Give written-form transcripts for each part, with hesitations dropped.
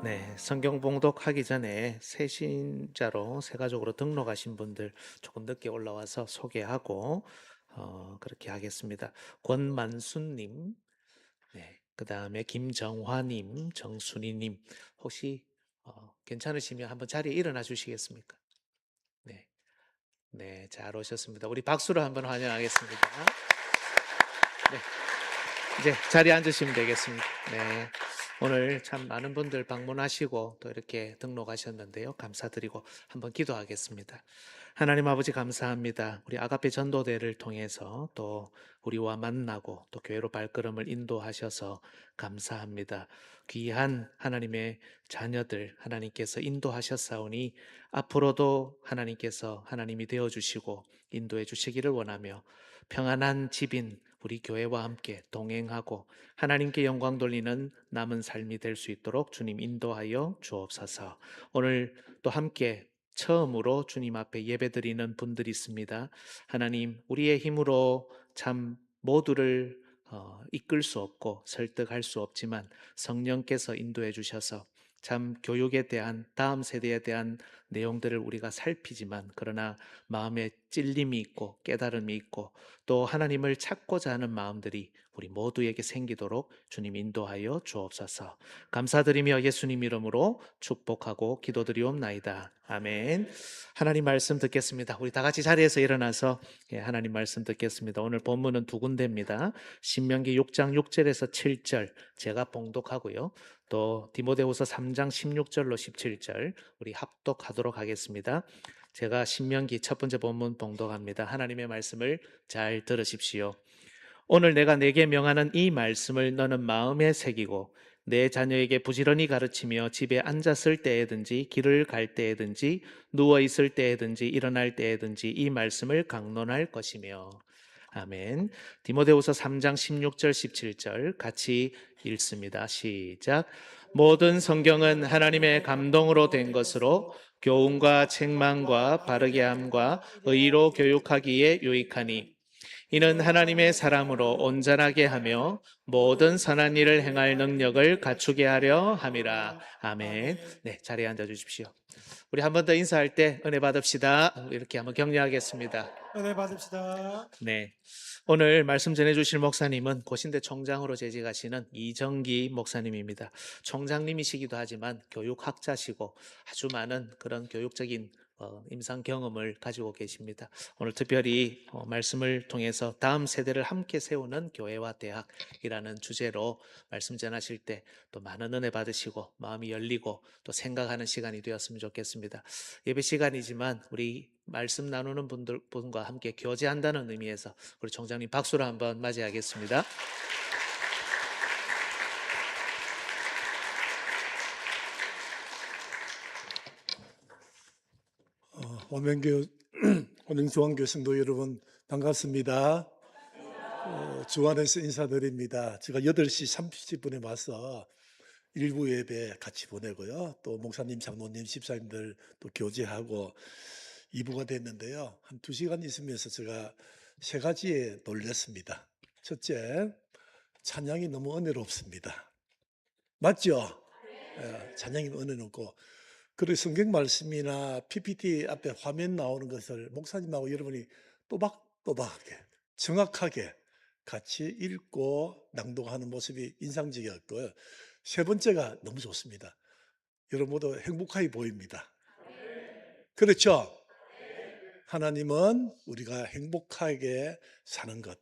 네, 성경 봉독하기 전에 새신자로 새가족으로 등록하신 분들 조금 늦게 올라와서 소개하고 그렇게 하겠습니다. 권만순님, 네, 그 다음에 김정화님, 정순희님, 혹시 괜찮으시면 한번 자리에 일어나 주시겠습니까? 네, 네, 잘 오셨습니다. 우리 박수로 한번 환영하겠습니다. 네, 이제 자리에 앉으시면 되겠습니다. 네. 오늘 참 많은 분들 방문하시고 또 이렇게 등록하셨는데요. 감사드리고 한번 기도하겠습니다. 하나님 아버지 감사합니다. 우리 아가페 전도대를 통해서 또 우리와 만나고 또 교회로 발걸음을 인도하셔서 감사합니다. 귀한 하나님의 자녀들 하나님께서 인도하셨사오니 앞으로도 하나님께서 하나님이 되어주시고 인도해 주시기를 원하며 평안한 집인 우리 교회와 함께 동행하고 하나님께 영광 돌리는 남은 삶이 될 수 있도록 주님 인도하여 주옵소서. 오늘 또 함께 처음으로 주님 앞에 예배드리는 분들이 있습니다. 하나님, 우리의 힘으로 참 모두를 이끌 수 없고 설득할 수 없지만 성령께서 인도해 주셔서 참 교육에 대한 다음 세대에 대한 내용들을 우리가 살피지만 그러나 마음에 찔림이 있고 깨달음이 있고 또 하나님을 찾고자 하는 마음들이 우리 모두에게 생기도록 주님 인도하여 주옵소서. 감사드리며 예수님 이름으로 축복하고 기도드리옵나이다. 아멘. 하나님 말씀 듣겠습니다. 우리 다 같이 자리에서 일어나서 하나님 말씀 듣겠습니다. 오늘 본문은 두 군데입니다. 신명기 6장 6절에서 7절 제가 봉독하고요. 또 디모데후서 3장 16절로 17절 우리 합독하도록 하겠습니다. 제가 신명기 첫 번째 본문 봉독합니다. 하나님의 말씀을 잘 들으십시오. 오늘 내가 네게 명하는 이 말씀을 너는 마음에 새기고 내 자녀에게 부지런히 가르치며 집에 앉았을 때에든지 길을 갈 때에든지 누워 있을 때에든지 일어날 때에든지 이 말씀을 강론할 것이며. 아멘. 디모데후서 3장 16절 17절 같이 읽습니다. 시작. 모든 성경은 하나님의 감동으로 된 것으로 교훈과 책망과 바르게 함과 의로 교육하기에 유익하니 이는 하나님의 사람으로 온전하게 하며 모든 선한 일을 행할 능력을 갖추게 하려 함이라. 아멘. 네, 자리에 앉아 주십시오. 우리 한 번 더 인사할 때 은혜 받읍시다. 이렇게 한번 격려하겠습니다. 은혜 받읍시다. 네. 오늘 말씀 전해주실 목사님은 고신대 총장으로 재직하시는 이정기 목사님입니다. 총장님이시기도 하지만 교육학자시고 아주 많은 그런 교육적인 임상 경험을 가지고 계십니다. 오늘 특별히 말씀을 통해서 다음 세대를 함께 세우는 교회와 대학이라는 주제로 말씀 전하실 때 또 많은 은혜 받으시고 마음이 열리고 또 생각하는 시간이 되었으면 좋겠습니다. 예배 시간이지만 우리 말씀 나누는 분과 함께 교제한다는 의미에서 우리 총장님 박수로 한번 맞이하겠습니다. 원명교 원명중앙교 성도 여러분 반갑습니다. 주안에서 인사드립니다. 제가 8시 30분에 와서 일부 예배 같이 보내고요. 또 목사님, 장로님, 집사님들 또 교제하고 2부가 됐는데요. 한 2시간 있으면서 제가 세 가지에 놀랐습니다. 첫째, 찬양이 너무 은혜롭습니다. 맞죠? 찬양이 은혜롭고, 그리고 성경 말씀이나 PPT 앞에 화면 나오는 것을 목사님하고 여러분이 또박또박하게 정확하게 같이 읽고 낭독하는 모습이 인상적이었고요. 세 번째가 너무 좋습니다. 여러분 모두 행복하게 보입니다. 그렇죠? 하나님은 우리가 행복하게 사는 것,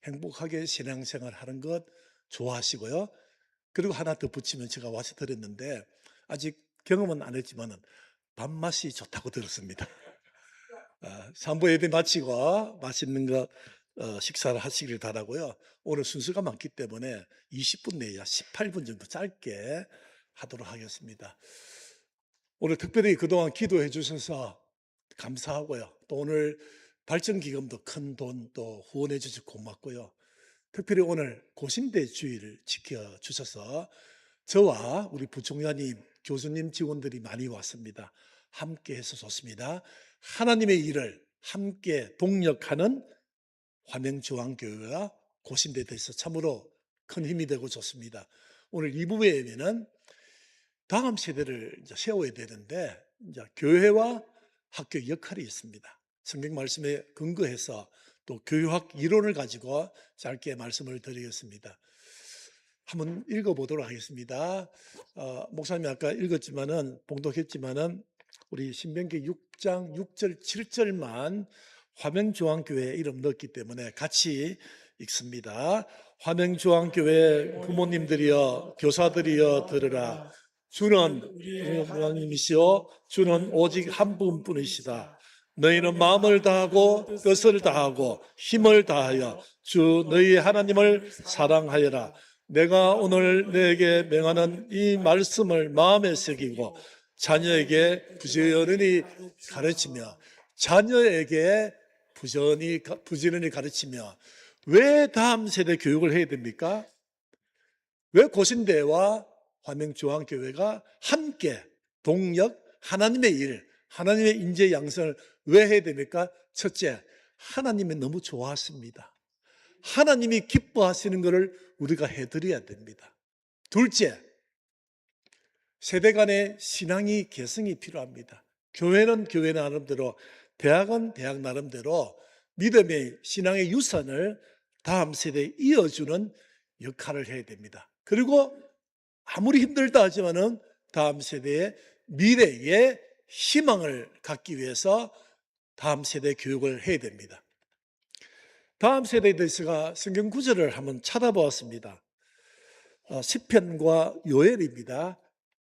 행복하게 신앙생활 하는 것 좋아하시고요. 그리고 하나 더 붙이면 제가 와서 들었는데 아직 경험은 안 했지만 밥맛이 좋다고 들었습니다. 3부 예배 마치고 맛있는 거 식사를 하시길 바라고요. 오늘 순서가 많기 때문에 20분 내야 18분 정도 짧게 하도록 하겠습니다. 오늘 특별히 그동안 기도해 주셔서 감사하고요. 또 오늘 발전기금도 큰 돈 또 후원해 주셔서 고맙고요. 특별히 오늘 고신대 주의를 지켜주셔서 저와 우리 부총장님, 교수님 직원들이 많이 왔습니다. 함께 해서 좋습니다. 하나님의 일을 함께 동력하는 화명중앙교회와 고신대에 대해서 참으로 큰 힘이 되고 좋습니다. 오늘 2부에는 다음 세대를 이제 세워야 되는데 이제 교회와 학교 역할이 있습니다. 성경 말씀에 근거해서 또 교육학 이론을 가지고 짧게 말씀을 드리겠습니다. 한번 읽어보도록 하겠습니다. 목사님이 아까 읽었지만은 봉독했지만은 우리 신명기 6장 6절 7절만 화명조항교회 이름 넣었기 때문에 같이 읽습니다. 화명조항교회 부모님들이여 교사들이여 들으라. 주는 우리 하나님이시오 주는 오직 한 분뿐이시다. 너희는 마음을 다하고 뜻을 다하고 힘을 다하여 주 너희 하나님을 사랑하여라. 내가 오늘 너에게 명하는 이 말씀을 마음에 새기고 자녀에게 부지런히 가르치며 자녀에게 부지런히 가르치며 왜 다음 세대 교육을 해야 됩니까? 왜 고신대와 화명조항교회가 함께 동력 하나님의 일, 하나님의 인재 양성을 왜 해야 됩니까? 첫째, 하나님이 너무 좋아하십니다. 하나님이 기뻐하시는 것을 우리가 해드려야 됩니다. 둘째, 세대 간의 신앙이 개성이 필요합니다. 교회는 교회 나름대로, 대학은 대학 나름대로 믿음의 신앙의 유산을 다음 세대에 이어주는 역할을 해야 됩니다. 그리고 아무리 힘들다 하지만은 다음 세대의 미래의 희망을 갖기 위해서 다음 세대 교육을 해야 됩니다. 다음 세대에 대해서 성경 구절을 한번 찾아보았습니다. 시편과 요엘입니다.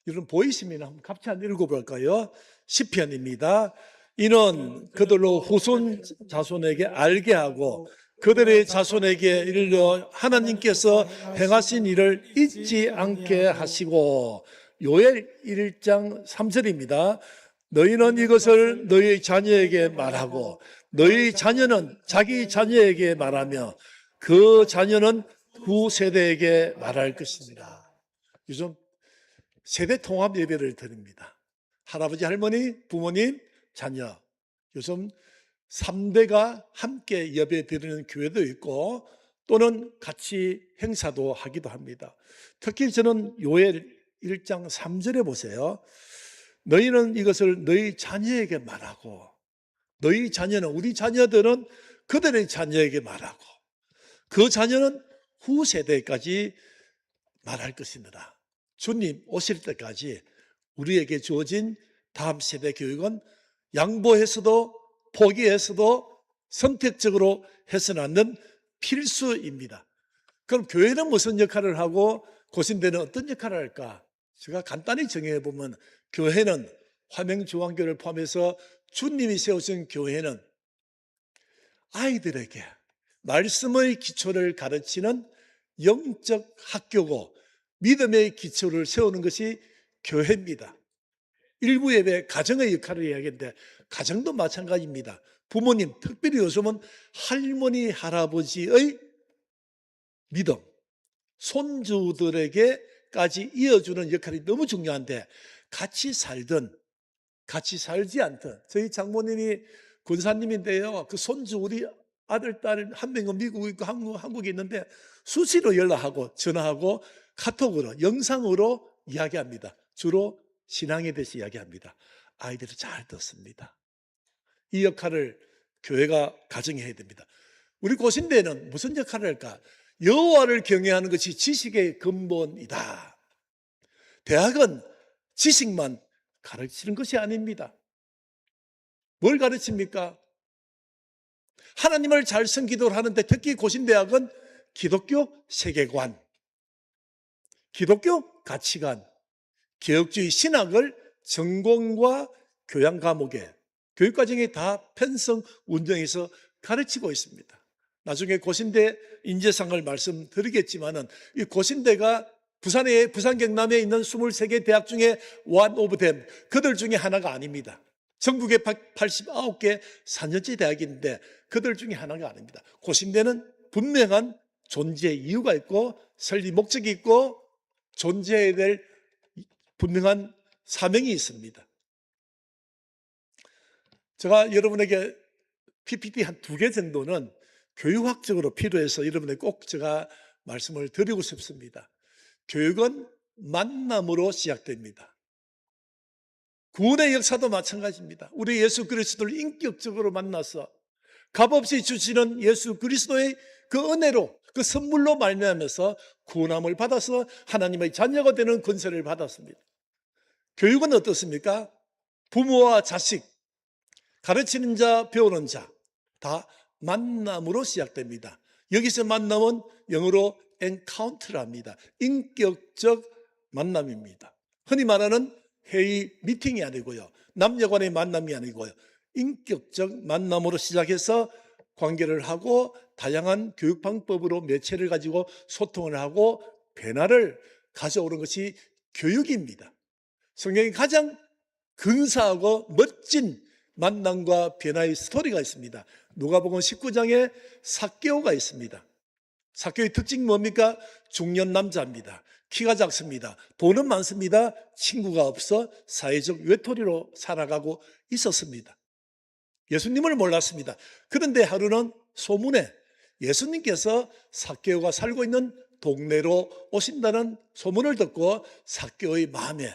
여러분 보이시면 한번 같이 한번 읽어볼까요? 시편입니다. 이는 그들로 후손 자손에게 알게 하고 그들의 자손에게 이르러 하나님께서 행하신 일을 잊지 않게 하시고 요엘 1장 3절입니다. 너희는 이것을 너희 자녀에게 말하고 너희 자녀는 자기 자녀에게 말하며 그 자녀는 후 세대에게 말할 것입니다. 요즘 세대 통합 예배를 드립니다. 할아버지, 할머니, 부모님, 자녀. 요즘 3대가 함께 예배 드리는 교회도 있고 또는 같이 행사도 하기도 합니다. 특히 저는 요엘 1장 3절에 보세요. 너희는 이것을 너희 자녀에게 말하고 너희 자녀는 우리 자녀들은 그들의 자녀에게 말하고 그 자녀는 후 세대까지 말할 것이니라. 주님 오실 때까지 우리에게 주어진 다음 세대 교육은 양보해서도 포기해서도 선택적으로 해서는 않는 필수입니다. 그럼 교회는 무슨 역할을 하고 고신대는 어떤 역할을 할까? 제가 간단히 정해보면 교회는 화명조항교를 포함해서 주님이 세우신 교회는 아이들에게 말씀의 기초를 가르치는 영적 학교고 믿음의 기초를 세우는 것이 교회입니다. 일부 예배 가정의 역할을 이야기했는데 가정도 마찬가지입니다. 부모님, 특별히 요즘은 할머니, 할아버지의 믿음, 손주들에게까지 이어주는 역할이 너무 중요한데 같이 살든 같이 살지 않든 저희 장모님이 군사님인데요. 그 손주 우리 아들, 딸 한 명은 미국에 있고 한국에 있는데 수시로 연락하고 전화하고 카톡으로 영상으로 이야기합니다. 주로 신앙에 대해서 이야기합니다. 아이들이 잘 듣습니다. 이 역할을 교회가 가정해야 됩니다. 우리 고신대는 무슨 역할을 할까? 여호와를 경외하는 것이 지식의 근본이다. 대학은 지식만 가르치는 것이 아닙니다. 뭘 가르칩니까? 하나님을 잘 섬기도록 하는데 특히 고신대학은 기독교 세계관, 기독교 가치관, 개혁주의 신학을 전공과 교양 과목에 교육과정에 다 편성 운영해서 가르치고 있습니다. 나중에 고신대 인재상을 말씀드리겠지만은 이 고신대가 부산 경남에 있는 23개 대학 중에 one of them, 그들 중에 하나가 아닙니다. 전국에 89개 4년제 대학인데 그들 중에 하나가 아닙니다. 고신대는 분명한 존재 이유가 있고 설립 목적이 있고 존재해야 될 분명한 사명이 있습니다. 제가 여러분에게 PPT 한 2개 정도는 교육학적으로 필요해서 여러분에게 꼭 제가 말씀을 드리고 싶습니다. 교육은 만남으로 시작됩니다. 구원의 역사도 마찬가지입니다. 우리 예수 그리스도를 인격적으로 만나서 값없이 주시는 예수 그리스도의 그 은혜로, 그 선물로 말미암아서 구원함을 받아서 하나님의 자녀가 되는 권세를 받았습니다. 교육은 어떻습니까? 부모와 자식, 가르치는 자, 배우는 자, 다 만남으로 시작됩니다. 여기서 만남은 영어로 encounter랍니다. 인격적 만남입니다. 흔히 말하는 회의, 미팅이 아니고요. 남녀 간의 만남이 아니고요. 인격적 만남으로 시작해서 관계를 하고 다양한 교육 방법으로 매체를 가지고 소통을 하고 변화를 가져오는 것이 교육입니다. 성경에 가장 근사하고 멋진 만남과 변화의 스토리가 있습니다. 누가복음 19장에 삭개오가 있습니다. 삭개오의 특징이 뭡니까? 중년 남자입니다. 키가 작습니다. 돈은 많습니다. 친구가 없어 사회적 외톨이로 살아가고 있었습니다. 예수님을 몰랐습니다. 그런데 하루는 소문에 예수님께서 삭개오가 살고 있는 동네로 오신다는 소문을 듣고 삭개오의 마음에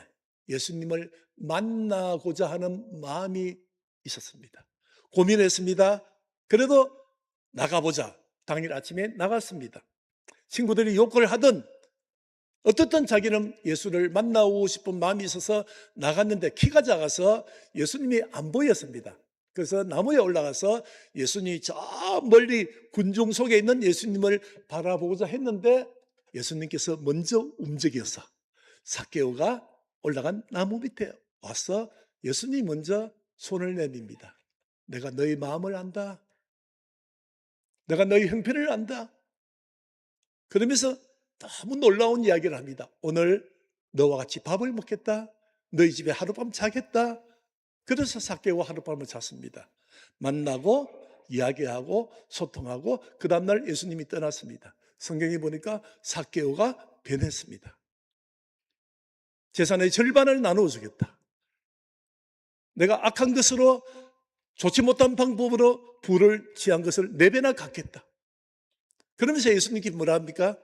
예수님을 만나고자 하는 마음이 있었습니다. 고민했습니다. 그래도 나가보자. 당일 아침에 나갔습니다. 친구들이 욕을 하든 어떻든 자기는 예수를 만나고 싶은 마음이 있어서 나갔는데 키가 작아서 예수님이 안 보였습니다. 그래서 나무에 올라가서 예수님이 저 멀리 군중 속에 있는 예수님을 바라보고자 했는데 예수님께서 먼저 움직여서 삭개오가 올라간 나무 밑에 와서 예수님이 먼저 손을 내밉니다. 내가 너희 마음을 안다. 내가 너희 형편을 안다. 그러면서 너무 놀라운 이야기를 합니다. 오늘 너와 같이 밥을 먹겠다. 너희 집에 하룻밤 자겠다. 그래서 삭개오와 하룻밤을 잤습니다. 만나고 이야기하고 소통하고 그 다음날 예수님이 떠났습니다. 성경에 보니까 삭개오가 변했습니다. 재산의 절반을 나누어 주겠다. 내가 악한 것으로 좋지 못한 방법으로 부를 취한 것을 4배나 갚겠다. 그러면서 예수님께 뭐라 합니까?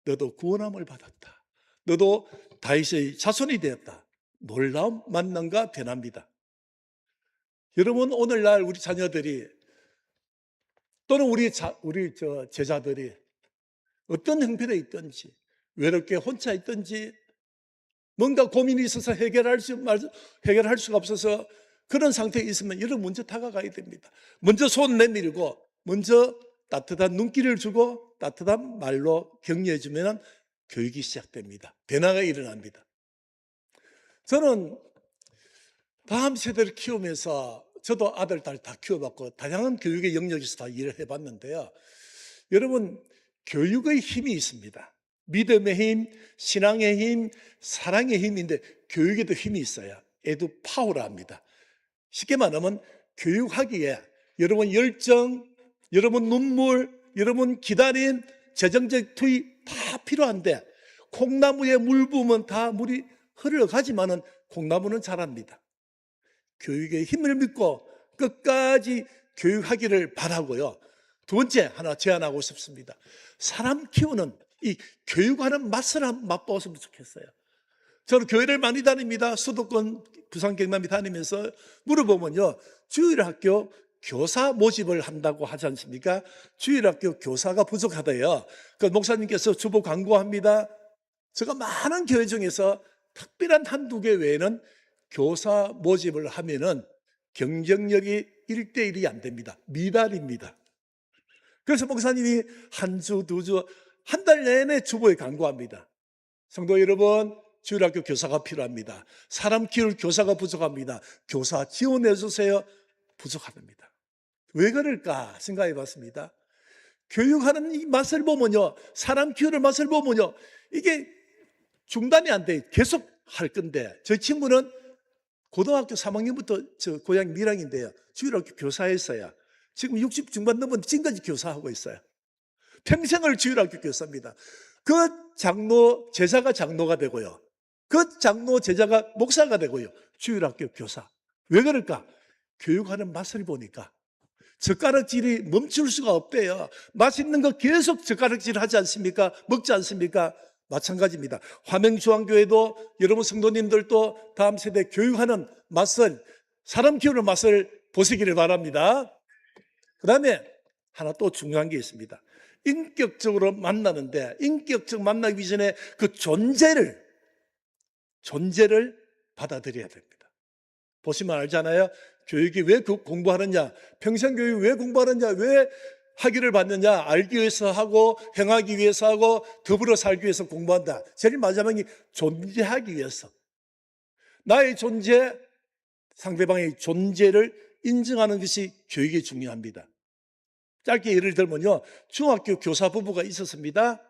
너도 구원함을 받았다. 너도 다윗의 자손이 되었다. 놀라운 만남과 변화입니다. 여러분, 오늘날 우리 자녀들이 또는 우리 제자들이 어떤 형편에 있든지 외롭게 혼자 있든지 뭔가 고민이 있어서 해결할 수가 없어서 그런 상태에 있으면 여러분 먼저 다가가야 됩니다. 먼저 손 내밀고 먼저 따뜻한 눈길을 주고 따뜻한 말로 격려해 주면 교육이 시작됩니다. 변화가 일어납니다. 저는 다음 세대를 키우면서 저도 아들, 딸 다 키워봤고 다양한 교육의 영역에서 다 일을 해봤는데요. 여러분, 교육의 힘이 있습니다. 믿음의 힘, 신앙의 힘, 사랑의 힘인데 교육에도 힘이 있어요. 에듀 파워라 합니다. 쉽게 말하면 교육하기에 여러분 열정, 여러분 눈물, 여러분 기다림, 재정적 투입 다 필요한데 콩나무에 물 부으면 다 물이 흘러가지만은 콩나무는 자랍니다. 교육의 힘을 믿고 끝까지 교육하기를 바라고요. 두 번째 하나 제안하고 싶습니다. 사람 키우는 이 교육하는 맛을 한번 맛보았으면 좋겠어요. 저는 교회를 많이 다닙니다. 수도권 부산 경남이 다니면서 물어보면요. 주일학교 교사 모집을 한다고 하지 않습니까? 주일학교 교사가 부족하대요. 그 목사님께서 주보 광고합니다. 제가 많은 교회 중에서 특별한 한두 개 외에는 교사 모집을 하면은 경쟁력이 1대1이 안 됩니다. 미달입니다. 그래서 목사님이 한 주, 두 주, 한 달 내내 주보에 광고합니다. 성도 여러분, 주일학교 교사가 필요합니다. 사람 키울 교사가 부족합니다. 교사 지원해 주세요. 부족합니다. 왜 그럴까 생각해 봤습니다. 교육하는 이 맛을 보면요, 사람 키우는 맛을 보면요, 이게 중단이 안 돼. 계속 할 건데, 저희 친구는 고등학교 3학년부터 저 고향 밀양인데요, 주일학교 교사였어요. 지금 60 중반 넘은 지금까지 교사하고 있어요. 평생을 주일학교 교사입니다. 그 장로 제자가 장로가 되고요, 그 장로 제자가 목사가 되고요, 주일학교 교사. 왜 그럴까? 교육하는 맛을 보니까 젓가락질이 멈출 수가 없대요. 맛있는 거 계속 젓가락질 하지 않습니까? 먹지 않습니까? 마찬가지입니다. 화명중앙교회도 여러분 성도님들도 다음 세대 교육하는 맛을, 사람 키우는 맛을 보시기를 바랍니다. 그 다음에 하나 또 중요한 게 있습니다. 인격적으로 만나는데, 인격적 만나기 전에 그 존재를 받아들여야 됩니다. 보시면 알잖아요. 교육이 왜 공부하느냐, 평생교육 왜 공부하느냐, 왜 학위를 받느냐, 알기 위해서 하고 행하기 위해서 하고 더불어 살기 위해서 공부한다. 제일 마지막이 존재하기 위해서. 나의 존재, 상대방의 존재를 인정하는 것이 교육이 중요합니다. 짧게 예를 들면요, 중학교 교사 부부가 있었습니다.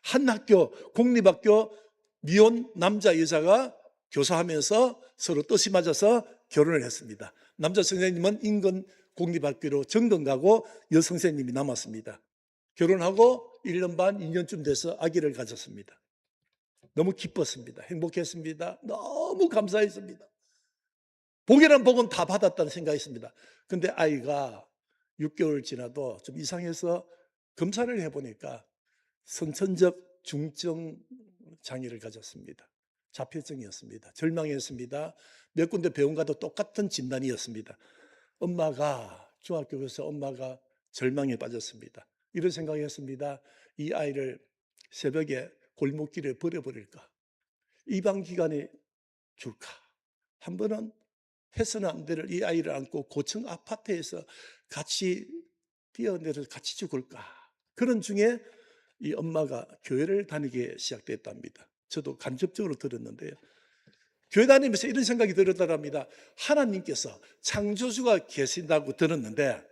한 학교, 공립학교 미혼 남자 여자가 교사하면서 서로 뜻이 맞아서 결혼을 했습니다. 남자 선생님은 인근 공립학교로 정근 가고 여선생님이 남았습니다. 결혼하고 1년 반, 2년쯤 돼서 아기를 가졌습니다. 너무 기뻤습니다. 행복했습니다. 너무 감사했습니다. 복이란 복은 다 받았다는 생각이 있습니다. 근데 아이가 6개월 지나도 좀 이상해서 검사를 해보니까 선천적 중증 장애를 가졌습니다. 자폐증이었습니다. 절망했습니다. 몇 군데 병원 가도 똑같은 진단이었습니다. 중학교 교사 엄마가 절망에 빠졌습니다. 이런 생각했습니다. 이 아이를 새벽에 골목길에 버려버릴까? 입양기관에 줄까? 한 번은 해서는 안 될 이 아이를 안고 고층 아파트에서 같이 뛰어내려서 같이 죽을까? 그런 중에 이 엄마가 교회를 다니게 시작됐답니다. 저도 간접적으로 들었는데요. 교회 다니면서 이런 생각이 들었답니다. 하나님께서 창조주가 계신다고 들었는데,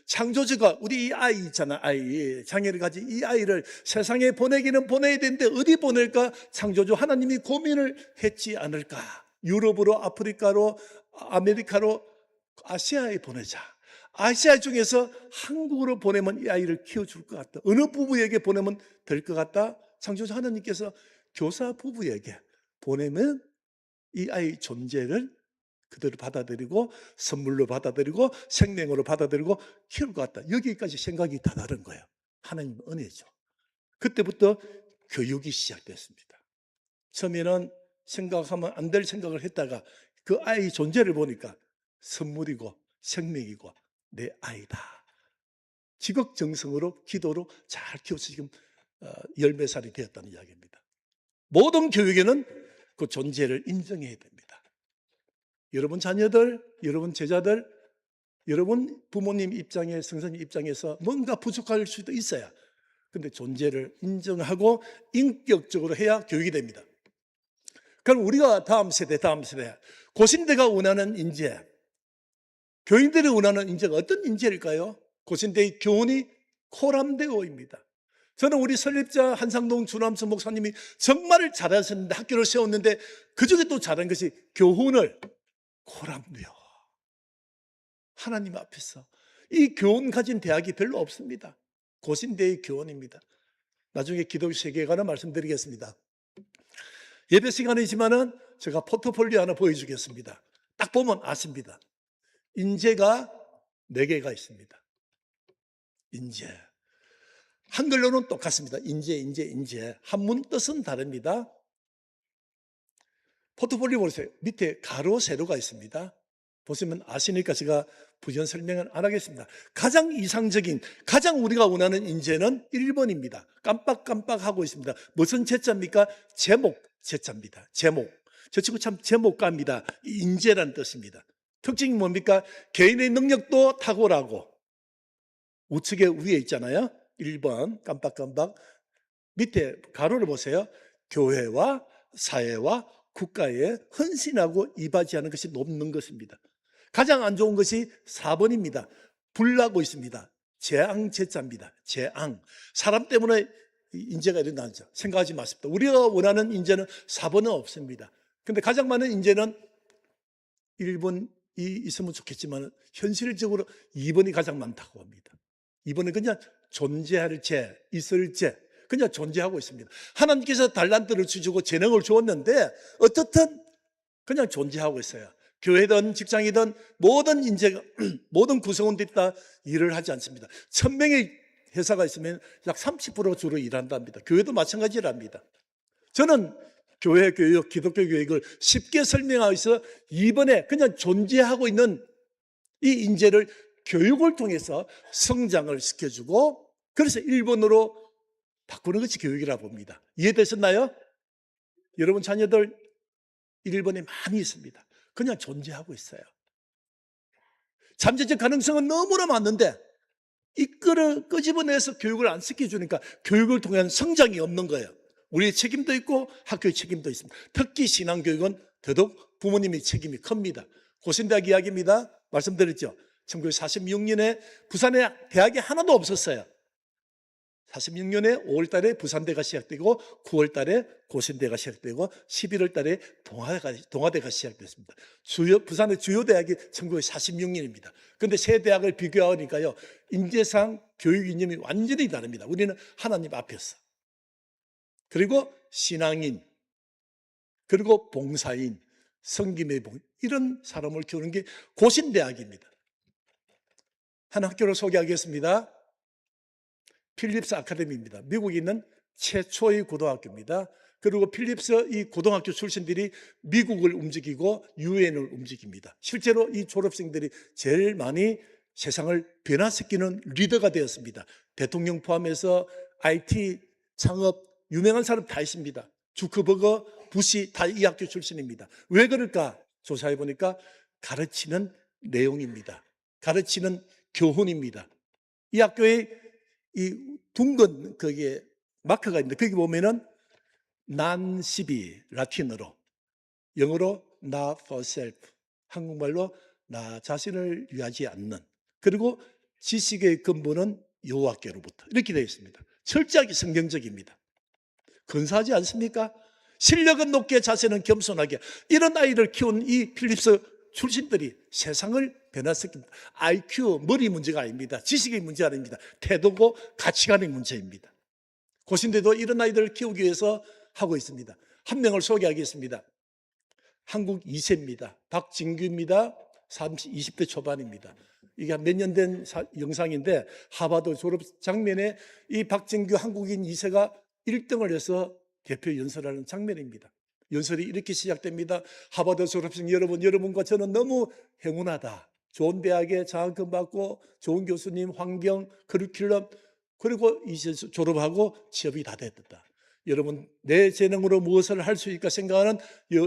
창조주가 우리 이 아이 있잖아, 아이 장애를 가진 이 아이를 세상에 보내기는 보내야 되는데 어디 보낼까? 창조주 하나님이 고민을 했지 않을까? 유럽으로, 아프리카로, 아메리카로, 아시아에 보내자. 아시아 중에서 한국으로 보내면 이 아이를 키워줄 것 같다. 어느 부부에게 보내면 될 것 같다? 창조주 하나님께서 교사 부부에게 보내면 이 아이 존재를 그대로 받아들이고 선물로 받아들이고 생명으로 받아들이고 키울 것 같다. 여기까지 생각이 다 다른 거예요. 하나님 은혜죠. 그때부터 교육이 시작됐습니다. 처음에는 생각하면 안 될 생각을 했다가 그 아이 존재를 보니까 선물이고 생명이고 내 아이다. 지극정성으로 기도로 잘 키워서 지금 열몇 살이 되었다는 이야기입니다. 모든 교육에는 그 존재를 인정해야 됩니다. 여러분 자녀들, 여러분 제자들, 여러분 부모님 입장에, 성선님 입장에서 뭔가 부족할 수도 있어요. 근데 존재를 인정하고 인격적으로 해야 교육이 됩니다. 그럼 우리가 다음 세대, 고신대가 원하는 인재, 교인들이 원하는 인재가 어떤 인재일까요? 고신대의 교훈이 코람데오입니다. 저는 우리 설립자 한상동 주남수 목사님이 정말 잘하셨는데, 학교를 세웠는데 그중에 또 잘한 것이 교훈을 코람데오, 하나님 앞에서 이 교훈 가진 대학이 별로 없습니다. 고신대의 교훈입니다. 나중에 기독교 세계관을 말씀드리겠습니다. 예배 시간이지만은 제가 포트폴리오 하나 보여주겠습니다. 딱 보면 아십니다. 인재가 4개가 있습니다. 인재. 한글로는 똑같습니다. 인재. 한문 뜻은 다릅니다. 포트폴리오 보세요. 밑에 가로, 세로가 있습니다. 보시면 아시니까 제가 부연 설명은 안 하겠습니다. 가장 이상적인, 가장 우리가 원하는 인재는 1번입니다. 깜빡깜빡 하고 있습니다. 무슨 제자입니까? 제목, 제자입니다. 제목. 저 친구 참 제목가입니다. 인재라는 뜻입니다. 특징이 뭡니까? 개인의 능력도 탁월하고, 우측에 위에 있잖아요. 1번 깜빡깜빡. 밑에 가로를 보세요. 교회와 사회와 국가에 헌신하고 이바지하는 것이 높는 것입니다. 가장 안 좋은 것이 4번입니다. 불나고 있습니다. 재앙제자입니다. 재앙. 사람 때문에 인재가 일어나죠. 생각하지 마십시오. 우리가 원하는 인재는 4번은 없습니다. 근데 가장 많은 인재는 1번이 있으면 좋겠지만 현실적으로 2번이 가장 많다고 합니다. 2번은 그냥 존재할 재, 있을 재, 그냥 존재하고 있습니다. 하나님께서 달란트를 주시고 재능을 주었는데 어떻든 그냥 존재하고 있어요. 교회든 직장이든 모든 인재가 모든 구성원들이 다 일을 하지 않습니다. 1000명의 회사가 있으면 약 30% 주로 일한답니다. 교회도 마찬가지랍니다. 저는 교회 교육, 기독교 교육을 쉽게 설명하면서 이번에 그냥 존재하고 있는 이 인재를 교육을 통해서 성장을 시켜주고 그래서 일본어로 바꾸는 것이 교육이라 봅니다. 이해되셨나요? 여러분 자녀들 일본에 많이 있습니다. 그냥 존재하고 있어요. 잠재적 가능성은 너무나 많은데 이끌어 끄집어내서 교육을 안 시켜주니까 교육을 통한 성장이 없는 거예요. 우리의 책임도 있고 학교의 책임도 있습니다. 특히 신앙교육은 더더욱 부모님의 책임이 큽니다. 고신대학 이야기입니다. 말씀드렸죠. 1946년에 부산에 대학이 하나도 없었어요. 46년에 5월 달에 부산대가 시작되고 9월 달에 고신대가 시작되고 11월 달에 동아대가 시작됐습니다. 부산의 주요 대학이 1946년입니다. 그런데 세 대학을 비교하니까요. 인재상 교육 이념이 완전히 다릅니다. 우리는 하나님 앞에서. 그리고 신앙인, 그리고 봉사인, 성김의 봉 이런 사람을 키우는 게 고신대학입니다. 한 학교를 소개하겠습니다. 필립스 아카데미입니다. 미국에 있는 최초의 고등학교입니다. 그리고 필립스 이 고등학교 출신들이 미국을 움직이고 유엔을 움직입니다. 실제로 이 졸업생들이 제일 많이 세상을 변화시키는 리더가 되었습니다. 대통령 포함해서 IT, 창업, 유명한 사람 다 있습니다. 주커버거, 부시 다 이 학교 출신입니다. 왜 그럴까? 조사해 보니까 가르치는 내용입니다. 가르치는 교훈입니다. 이 학교의 이 둥근 거기에 마크가 있는데 거기 보면은 non sibi 라틴어로, 영어로 not for self, 한국말로 나 자신을 위하지 않는, 그리고 지식의 근본은 여호와께로부터 이렇게 되어 있습니다. 철저하게 성경적입니다. 근사하지 않습니까? 실력은 높게 자세는 겸손하게 이런 아이를 키운 이 필립스 출신들이 세상을 변화시킵니다. IQ, 머리 문제가 아닙니다. 지식의 문제 아닙니다. 태도고 가치관의 문제입니다. 고신대도 이런 아이들을 키우기 위해서 하고 있습니다. 한 명을 소개하겠습니다. 한국 2세입니다. 박진규입니다. 20대 초반입니다. 이게 몇 년 된 영상인데 하버드 졸업 장면에 이 박진규 한국인 2세가 1등을 해서 대표 연설하는 장면입니다. 연설이 이렇게 시작됩니다. 하버드 졸업생 여러분, 여러분과 저는 너무 행운하다. 좋은 대학에 장학금 받고 좋은 교수님, 환경, 커리큘럼, 그리고 이제 졸업하고 취업이 다 됐다. 여러분, 내 재능으로 무엇을 할 수 있을까 생각하는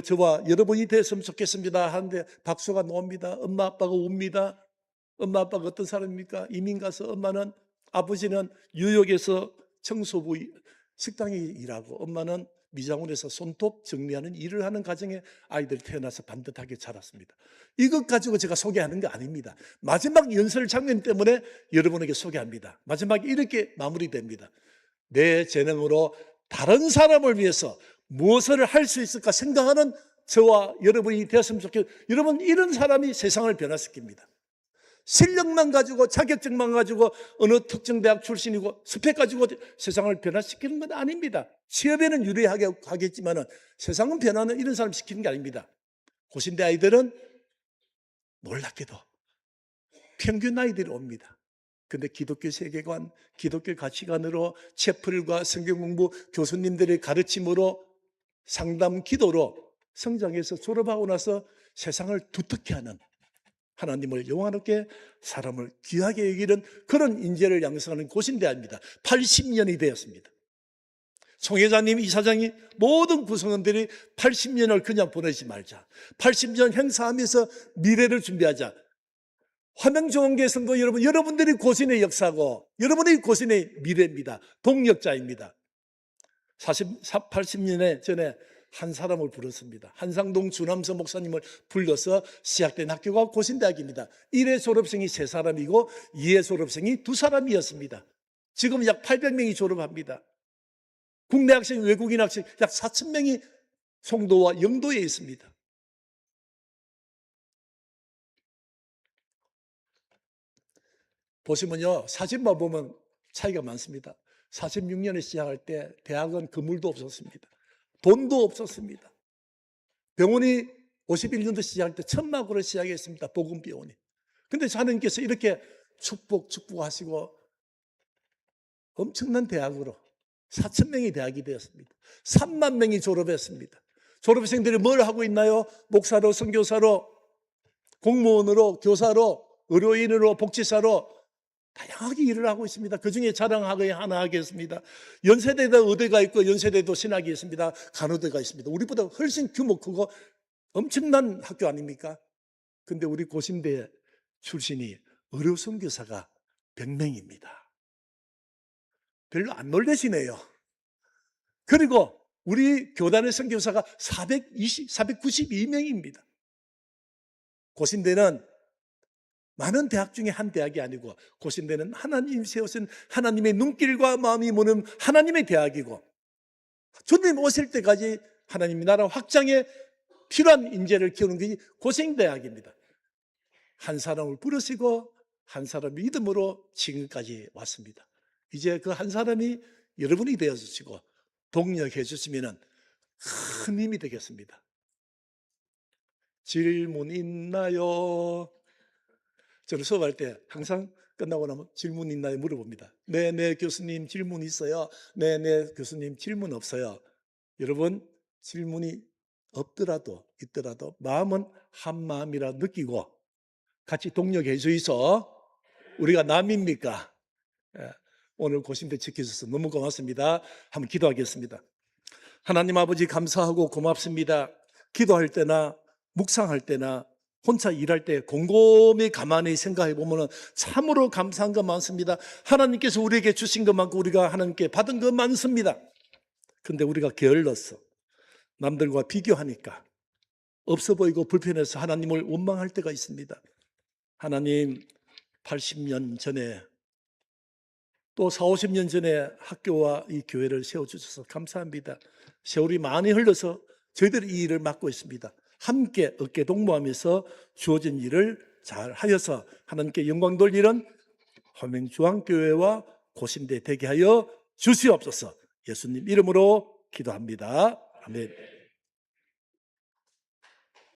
저와 여러분이 됐으면 좋겠습니다 하는데 박수가 나옵니다. 엄마 아빠가 웁니다. 엄마 아빠가 어떤 사람입니까? 이민 가서 엄마는, 아버지는 뉴욕에서 청소부 식당에 일하고 엄마는 미장원에서 손톱 정리하는 일을 하는 가정에 아이들이 태어나서 반듯하게 자랐습니다. 이것 가지고 제가 소개하는 게 아닙니다. 마지막 연설 장면 때문에 여러분에게 소개합니다. 마지막에 이렇게 마무리됩니다. 내 재능으로 다른 사람을 위해서 무엇을 할 수 있을까 생각하는 저와 여러분이 되었으면 좋겠어요. 여러분, 이런 사람이 세상을 변화시킵니다. 실력만 가지고 자격증만 가지고 어느 특정 대학 출신이고 스펙 가지고 세상을 변화시키는 건 아닙니다. 취업에는 유리하게 하겠지만 세상은 변화는 이런 사람 시키는 게 아닙니다. 고신대 아이들은 놀랍게도 평균 나이들이 옵니다. 근데 기독교 세계관, 기독교 가치관으로 채플과 성경 공부 교수님들의 가르침으로 상담 기도로 성장해서 졸업하고 나서 세상을 두텁게 하는, 하나님을 영화롭게 사람을 귀하게 여기는 그런 인재를 양성하는 고신대학입니다. 80년이 되었습니다. 송 회장님, 이사장이 모든 구성원들이 80년을 그냥 보내지 말자. 80년 행사하면서 미래를 준비하자. 화명정원교회 성도 여러분, 여러분들이 고신의 역사고 여러분의 고신의 미래입니다. 동력자입니다. 80년에 전에 한 사람을 불렀습니다. 한상동 주남서 목사님을 불러서 시작된 학교가 고신대학입니다. 1회 졸업생이 3사람이고 2회 졸업생이 2사람이었습니다. 지금 약 800명이 졸업합니다. 국내 학생, 외국인 학생 약 4,000명이 송도와 영도에 있습니다. 보시면요, 사진만 보면 차이가 많습니다. 46년에 시작할 때 대학은 건물도 없었습니다. 돈도 없었습니다. 병원이 51년도 시작할 때 천막으로 시작했습니다. 복음비원이. 근데 하나님께서 이렇게 축복하시고 엄청난 대학으로 4천 명이 대학이 되었습니다. 3만 명이 졸업했습니다. 졸업생들이 뭘 하고 있나요? 목사로, 선교사로, 공무원으로, 교사로, 의료인으로, 복지사로 다양하게 일을 하고 있습니다. 그중에 자랑하게 하나 하겠습니다. 연세대도 의대가 있고 연세대도 신학이 있습니다. 간호대가 있습니다. 우리보다 훨씬 규모 크고 엄청난 학교 아닙니까? 근데 우리 고신대 출신이 의료 선교사가 100명입니다. 별로 안 놀라시네요. 그리고 우리 교단의 선교사가 492명입니다. 고신대는 많은 대학 중에 한 대학이 아니고 고신대는 하나님 세우신 하나님의 눈길과 마음이 모는 하나님의 대학이고 주님 오실 때까지 하나님의 나라 확장에 필요한 인재를 키우는 게 고생대학입니다. 한 사람을 부르시고 한 사람 믿음으로 지금까지 왔습니다. 이제 그 한 사람이 여러분이 되어주시고 동력해 주시면 큰 힘이 되겠습니다. 질문 있나요? 저는 수업할 때 항상 끝나고 나면 질문 있나요? 물어봅니다. 네, 교수님 질문 있어요. 네, 교수님 질문 없어요. 여러분 질문이 없더라도 있더라도 마음은 한 마음이라 느끼고 같이 동력해 주이소. 우리가 남입니까? 오늘 고심대 지켜주셔서 너무 고맙습니다. 한번 기도하겠습니다. 하나님 아버지 감사하고 고맙습니다. 기도할 때나 묵상할 때나 혼자 일할 때 곰곰이 가만히 생각해 보면 참으로 감사한 것 많습니다. 하나님께서 우리에게 주신 것만큼 우리가 하나님께 받은 것 많습니다. 근데 우리가 게을렀어. 남들과 비교하니까 없어 보이고 불편해서 하나님을 원망할 때가 있습니다. 하나님 80년 전에 또 40, 50년 전에 학교와 이 교회를 세워주셔서 감사합니다. 세월이 많이 흘러서 저희들이 이 일을 맡고 있습니다. 함께 어깨 동무하면서 주어진 일을 잘 하여서 하나님께 영광 돌리는 화명중앙교회와 고신대 되게 하여 주시옵소서. 예수님 이름으로 기도합니다. 아멘.